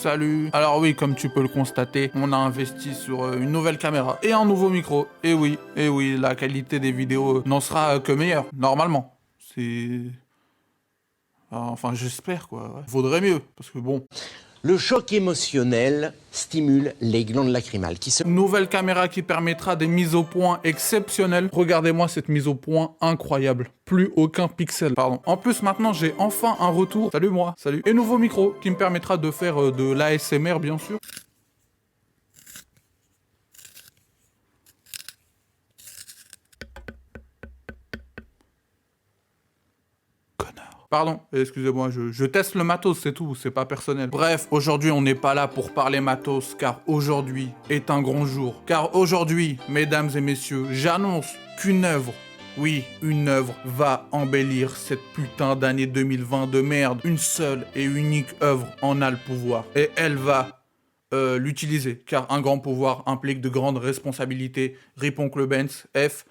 Salut. Alors oui, comme tu peux le constater, on a investi sur une nouvelle caméra et un nouveau micro. Et oui, la qualité des vidéos n'en sera que meilleure, normalement. C'est... Enfin, j'espère, quoi. Ouais. Vaudrait mieux, parce que bon... Le choc émotionnel stimule les glandes lacrymales qui se... Nouvelle caméra qui permettra des mises au point exceptionnelles. Regardez-moi cette mise au point incroyable. Plus aucun pixel, pardon. En plus, maintenant, j'ai enfin un retour. Salut moi, salut. Et nouveau micro qui me permettra de faire de l'ASMR, bien sûr. Pardon, excusez-moi, je teste le matos, c'est tout, c'est pas personnel. Bref, aujourd'hui, on n'est pas là pour parler matos, car aujourd'hui est un grand jour. Car aujourd'hui, mesdames et messieurs, j'annonce qu'une œuvre, oui, une œuvre va embellir cette putain d'année 2020 de merde. Une seule et unique œuvre en a le pouvoir. Et elle va l'utiliser, car un grand pouvoir implique de grandes responsabilités. Rip Oncle Benz, F...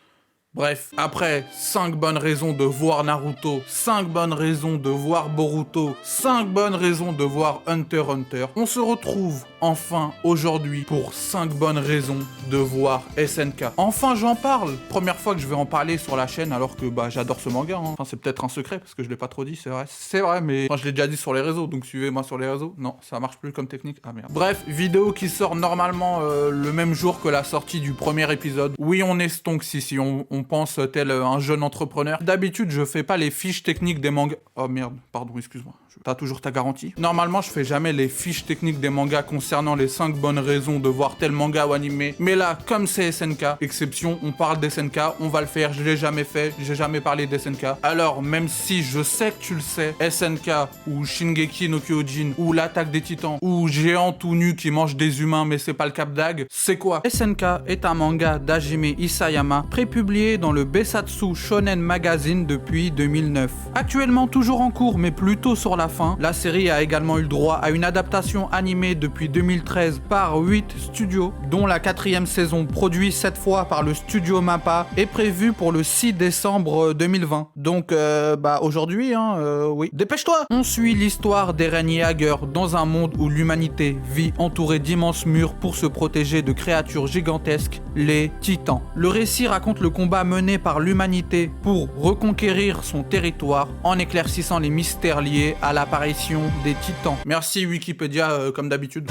Bref, après 5 bonnes raisons de voir Naruto, 5 bonnes raisons de voir Boruto, 5 bonnes raisons de voir Hunter x Hunter, on se retrouve enfin aujourd'hui pour 5 bonnes raisons de voir SNK. Enfin j'en parle. Première fois que je vais en parler sur la chaîne alors que j'adore ce manga. Enfin c'est peut-être un secret parce que je l'ai pas trop dit, c'est vrai. C'est vrai mais enfin, je l'ai déjà dit sur les réseaux donc suivez-moi sur les réseaux. Non, ça marche plus comme technique. Ah merde. Bref, vidéo qui sort normalement le même jour que la sortie du premier épisode. Oui on est stonks ici, on pense tel un jeune entrepreneur. D'habitude, je fais pas les fiches techniques des mangas. Oh merde, pardon, excuse-moi. T'as toujours ta garantie? Normalement, je fais jamais les fiches techniques des mangas concernant les 5 bonnes raisons de voir tel manga ou animé. Mais là, comme c'est SNK, exception, on parle d'SNK, on va le faire, je l'ai jamais fait, j'ai jamais parlé d'SNK. Alors, même si je sais que tu le sais, SNK ou Shingeki no Kyojin ou l'attaque des titans ou géant tout nu qui mange des humains mais c'est pas le Cap d'Ag, c'est quoi? SNK est un manga d'Hajime Isayama prépublié dans le Besatsu Shonen Magazine depuis 2009. Actuellement toujours en cours mais plutôt sur la fin, la série a également eu le droit à une adaptation animée depuis 2013 par 8 studios, dont la 4e saison, produite cette fois par le studio MAPPA, est prévue pour le 6 décembre 2020. Donc aujourd'hui, oui. Dépêche-toi! On suit l'histoire d'Eren Yeager dans un monde où l'humanité vit entourée d'immenses murs pour se protéger de créatures gigantesques, les Titans. Le récit raconte le combat mené par l'humanité pour reconquérir son territoire en éclaircissant les mystères liés à l'apparition des Titans. Merci Wikipédia comme d'habitude.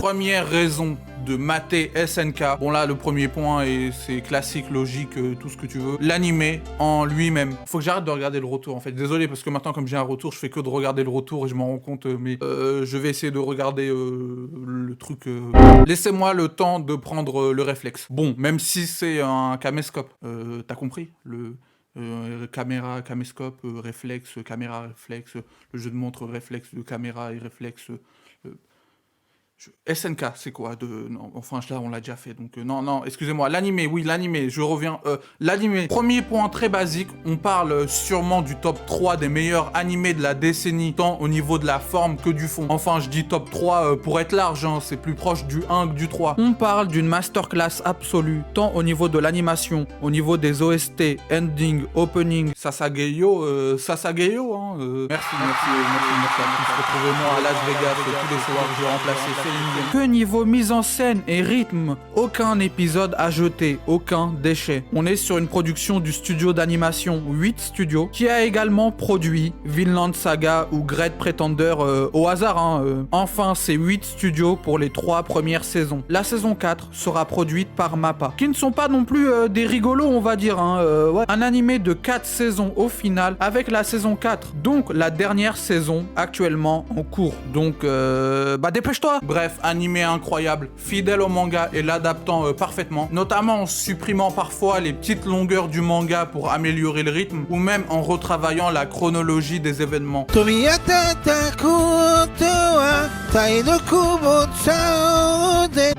Première raison de mater SNK. Bon là le premier point et c'est classique, logique, tout ce que tu veux. L'animé en lui-même. Faut que j'arrête de regarder le retour en fait. Désolé parce que maintenant comme j'ai un retour, je fais que de regarder le retour et je m'en rends compte. Mais je vais essayer de regarder le truc. Laissez-moi le temps de prendre le réflexe. Bon, même si c'est un caméscope. T'as compris le caméra, caméscope, réflexe, caméra, réflexe, le jeu de montre, réflexe de caméra et réflexe. SNK, c'est quoi non, enfin là on l'a déjà fait donc non, excusez-moi, l'animé, oui l'animé, je reviens, l'animé. Premier point très basique, on parle sûrement du top 3 des meilleurs animés de la décennie, tant au niveau de la forme que du fond. Enfin je dis top 3 pour être large, c'est plus proche du 1 que du 3. On parle d'une masterclass absolue, tant au niveau de l'animation, au niveau des OST, ending, opening, Sasageyo, merci à tous, retrouvez-moi à Las Vegas tous les soirs, je vais remplacer que niveau mise en scène et rythme, aucun épisode à jeter, aucun déchet. On est sur une production du studio d'animation 8 Studios, qui a également produit Vinland Saga ou Great Pretender au hasard. Enfin, c'est 8 studios pour les 3 premières saisons. La saison 4 sera produite par MAPPA, qui ne sont pas non plus des rigolos, on va dire. Ouais. Un animé de 4 saisons au final, avec la saison 4, donc la dernière saison actuellement en cours. Donc, dépêche-toi. Bref, animé incroyable, fidèle au manga et l'adaptant parfaitement, notamment en supprimant parfois les petites longueurs du manga pour améliorer le rythme, ou même en retravaillant la chronologie des événements.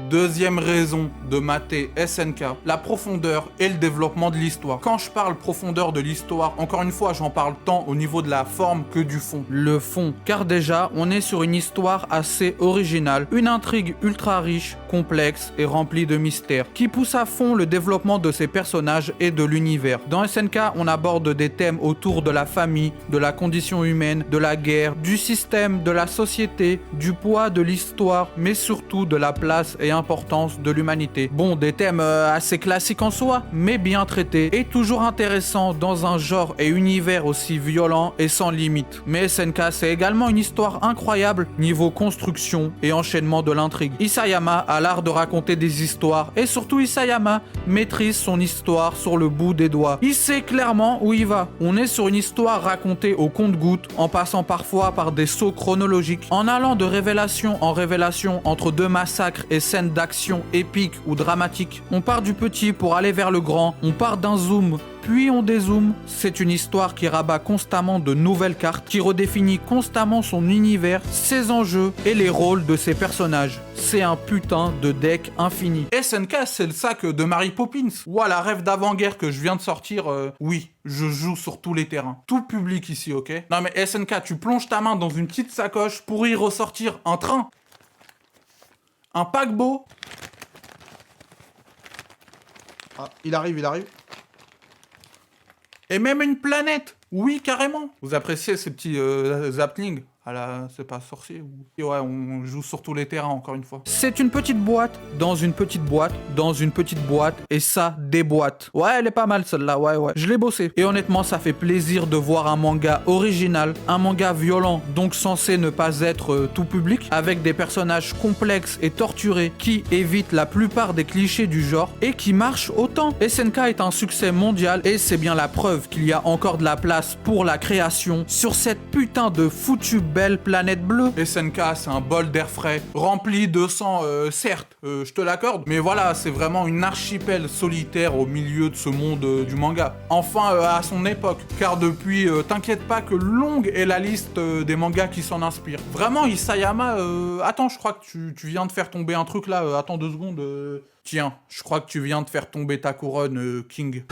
Deuxième raison de mater SNK, la profondeur et le développement de l'histoire. Quand je parle profondeur de l'histoire, encore une fois, j'en parle tant au niveau de la forme que du fond. Le fond, car déjà, on est sur une histoire assez originale, principal. Une intrigue ultra riche, complexe et remplie de mystères, qui pousse à fond le développement de ses personnages et de l'univers. Dans SNK, on aborde des thèmes autour de la famille, de la condition humaine, de la guerre, du système, de la société, du poids de l'histoire, mais surtout de la place et importance de l'humanité. Bon, des thèmes assez classiques en soi, mais bien traités et toujours intéressants dans un genre et univers aussi violent et sans limite. Mais SNK, c'est également une histoire incroyable niveau construction et enchaînement de l'intrigue. Isayama a l'art de raconter des histoires et surtout Isayama maîtrise son histoire sur le bout des doigts. Il sait clairement où il va. On est sur une histoire racontée au compte-gouttes, en passant parfois par des sauts chronologiques, en allant de révélation en révélation entre deux massacres et scènes d'action épiques ou dramatiques. On part du petit pour aller vers le grand, on part d'un zoom, puis on dézoome. C'est une histoire qui rabat constamment de nouvelles cartes, qui redéfinit constamment son univers, ses enjeux et les rôles de ses personnages. C'est un putain de deck infini. SNK, c'est le sac de Mary Poppins. Ouah, la rêve d'avant-guerre que je viens de sortir, oui, je joue sur tous les terrains. Tout public ici, ok? Non mais SNK, tu plonges ta main dans une petite sacoche pour y ressortir un train, un paquebot. Ah, il arrive. Et même une planète. Oui, carrément. Vous appréciez ces petits happenings? Ah là, c'est pas sorcier ou... Et ouais, on joue sur tous les terrains, encore une fois. C'est une petite boîte, dans une petite boîte, dans une petite boîte, et ça déboîte. Ouais, elle est pas mal celle-là, ouais. Je l'ai bossé. Et honnêtement, ça fait plaisir de voir un manga original, un manga violent, donc censé ne pas être tout public, avec des personnages complexes et torturés, qui évitent la plupart des clichés du genre, et qui marchent autant. SNK est un succès mondial, et c'est bien la preuve qu'il y a encore de la place pour la création sur cette putain de foutue belle planète bleue. SNK, c'est un bol d'air frais, rempli de sang, certes, je te l'accorde, mais voilà, c'est vraiment une archipel solitaire au milieu de ce monde du manga. Enfin, à son époque, car depuis, t'inquiète pas que longue est la liste des mangas qui s'en inspirent. Vraiment, Isayama, attends, je crois que tu viens de faire tomber un truc là, attends 2 secondes. Tiens, je crois que tu viens de faire tomber ta couronne, King.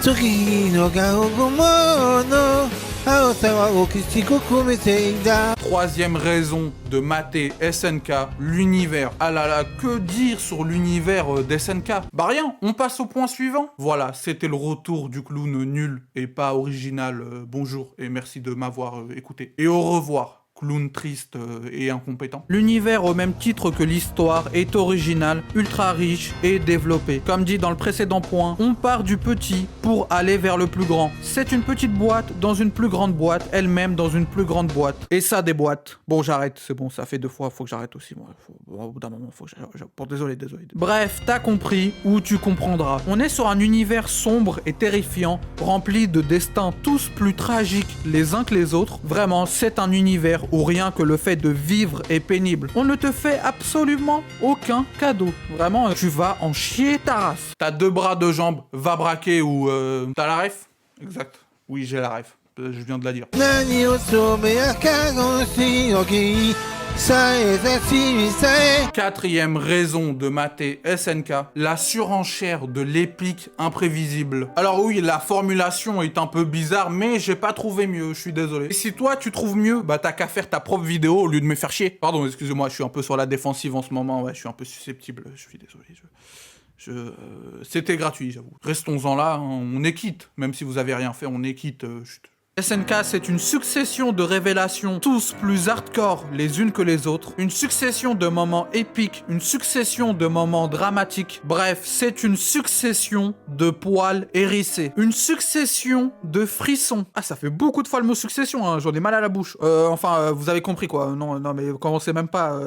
Troisième raison de mater SNK, l'univers. Ah là là, que dire sur l'univers d'SNK? Bah rien, on passe au point suivant. Voilà, c'était le retour du clown nul et pas original. Bonjour et merci de m'avoir écouté. Et au revoir. Clown triste et incompétent. L'univers, au même titre que l'histoire, est original, ultra riche et développé. Comme dit dans le précédent point, on part du petit pour aller vers le plus grand. C'est une petite boîte dans une plus grande boîte, elle-même dans une plus grande boîte. Et ça déboîte. Bon, j'arrête, c'est bon, ça fait 2 fois, faut que j'arrête aussi, moi. Au bout d'un moment, faut que j'arrête. Désolé. Bref, t'as compris ou tu comprendras. On est sur un univers sombre et terrifiant, rempli de destins tous plus tragiques les uns que les autres. Vraiment, c'est un univers où rien que le fait de vivre est pénible. On ne te fait absolument aucun cadeau. Vraiment, tu vas en chier ta race. T'as 2 bras, 2 jambes, va braquer ou... T'as la ref? Exact. Oui, j'ai la ref. Je viens de la dire. Quatrième raison de mater SNK, la surenchère de l'épique imprévisible. Alors oui, la formulation est un peu bizarre, mais j'ai pas trouvé mieux, je suis désolé. Et si toi tu trouves mieux, bah t'as qu'à faire ta propre vidéo au lieu de me faire chier. Pardon, excusez-moi, je suis un peu sur la défensive en ce moment, ouais, je suis un peu susceptible, je suis désolé. C'était gratuit, j'avoue. Restons-en là, hein, on est quitte. Même si vous avez rien fait, on est quitte. SNK, c'est une succession de révélations, tous plus hardcore les unes que les autres, une succession de moments épiques, une succession de moments dramatiques, bref, c'est une succession de poils hérissés, une succession de frissons. Ah, ça fait beaucoup de fois le mot succession, hein, j'en ai mal à la bouche. Vous avez compris quoi, non, mais commencez même pas.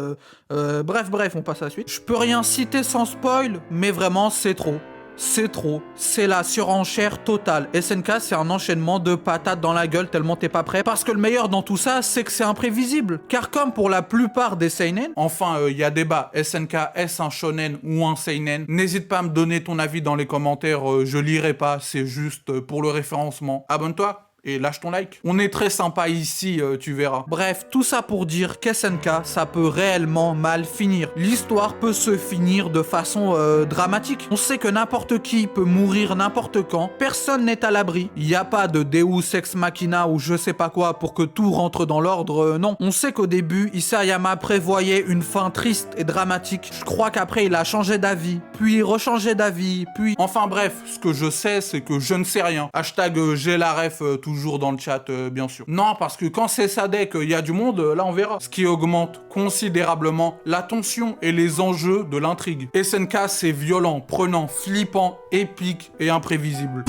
Bref, on passe à la suite. Je peux rien citer sans spoil, mais vraiment, c'est trop. C'est trop, c'est la surenchère totale. SNK, c'est un enchaînement de patates dans la gueule tellement t'es pas prêt. Parce que le meilleur dans tout ça, c'est que c'est imprévisible. Car comme pour la plupart des seinen, enfin, il y a débat, SNK, est-ce un shonen ou un seinen? N'hésite pas à me donner ton avis dans les commentaires, je lirai pas, c'est juste pour le référencement. Abonne-toi et lâche ton like. On est très sympa ici, tu verras. Bref, tout ça pour dire qu'SNK, ça peut réellement mal finir. L'histoire peut se finir de façon dramatique. On sait que n'importe qui peut mourir n'importe quand. Personne n'est à l'abri. Il n'y a pas de Deus Ex Machina ou je sais pas quoi pour que tout rentre dans l'ordre, non. On sait qu'au début, Isayama prévoyait une fin triste et dramatique. Je crois qu'après, il a changé d'avis, puis rechangé d'avis, puis... Enfin bref, ce que je sais, c'est que je ne sais rien. Hashtag j'ai la ref toujours dans le chat, bien sûr. Non, parce que quand c'est Sadek, il y a du monde, là on verra. Ce qui augmente considérablement la tension et les enjeux de l'intrigue. SNK, c'est violent, prenant, flippant, épique et imprévisible.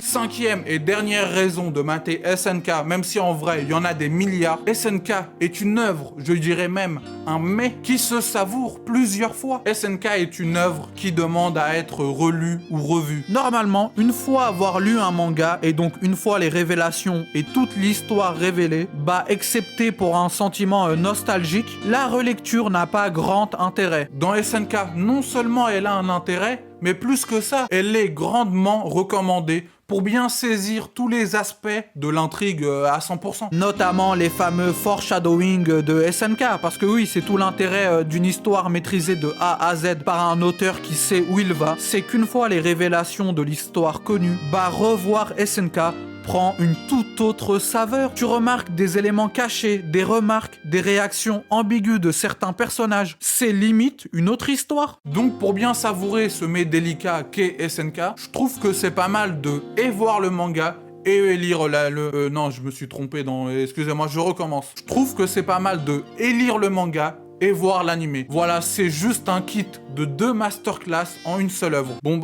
Cinquième et dernière raison de mater SNK, même si en vrai il y en a des milliards, SNK est une œuvre, je dirais même un mets, qui se savoure plusieurs fois. SNK est une œuvre qui demande à être relue ou revue. Normalement, une fois avoir lu un manga, et donc une fois les révélations et toute l'histoire révélée, excepté pour un sentiment nostalgique, la relecture n'a pas grand intérêt. Dans SNK, non seulement elle a un intérêt, mais plus que ça, elle est grandement recommandée pour bien saisir tous les aspects de l'intrigue à 100%. Notamment les fameux foreshadowing de SNK, parce que oui, c'est tout l'intérêt d'une histoire maîtrisée de A à Z par un auteur qui sait où il va, c'est qu'une fois les révélations de l'histoire connues, revoir SNK prend une toute autre saveur. Tu remarques des éléments cachés, des remarques, des réactions ambiguës de certains personnages. C'est limite une autre histoire. Donc pour bien savourer ce mets délicat qu'est SNK, je trouve que c'est pas mal de voir le manga et lire non, je me suis trompé dans... Excusez-moi, je recommence. Je trouve que c'est pas mal de lire le manga et voir l'animé. Voilà, c'est juste un kit de 2 masterclass en une seule œuvre. Bon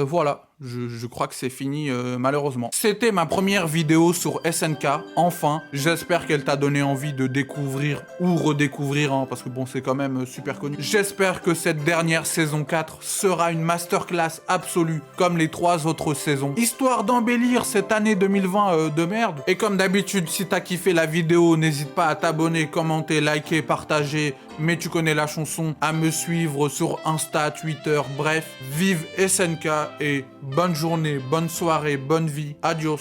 voilà. Je crois que c'est fini malheureusement. C'était ma première vidéo sur SNK, enfin. J'espère qu'elle t'a donné envie de découvrir ou redécouvrir, parce que bon, c'est quand même super connu. J'espère que cette dernière saison 4 sera une masterclass absolue, comme les 3 autres saisons. Histoire d'embellir cette année 2020 de merde. Et comme d'habitude, si t'as kiffé la vidéo, n'hésite pas à t'abonner, commenter, liker, partager, mais tu connais la chanson, à me suivre sur Insta, Twitter, bref, vive SNK et bonne journée, bonne soirée, bonne vie, adios.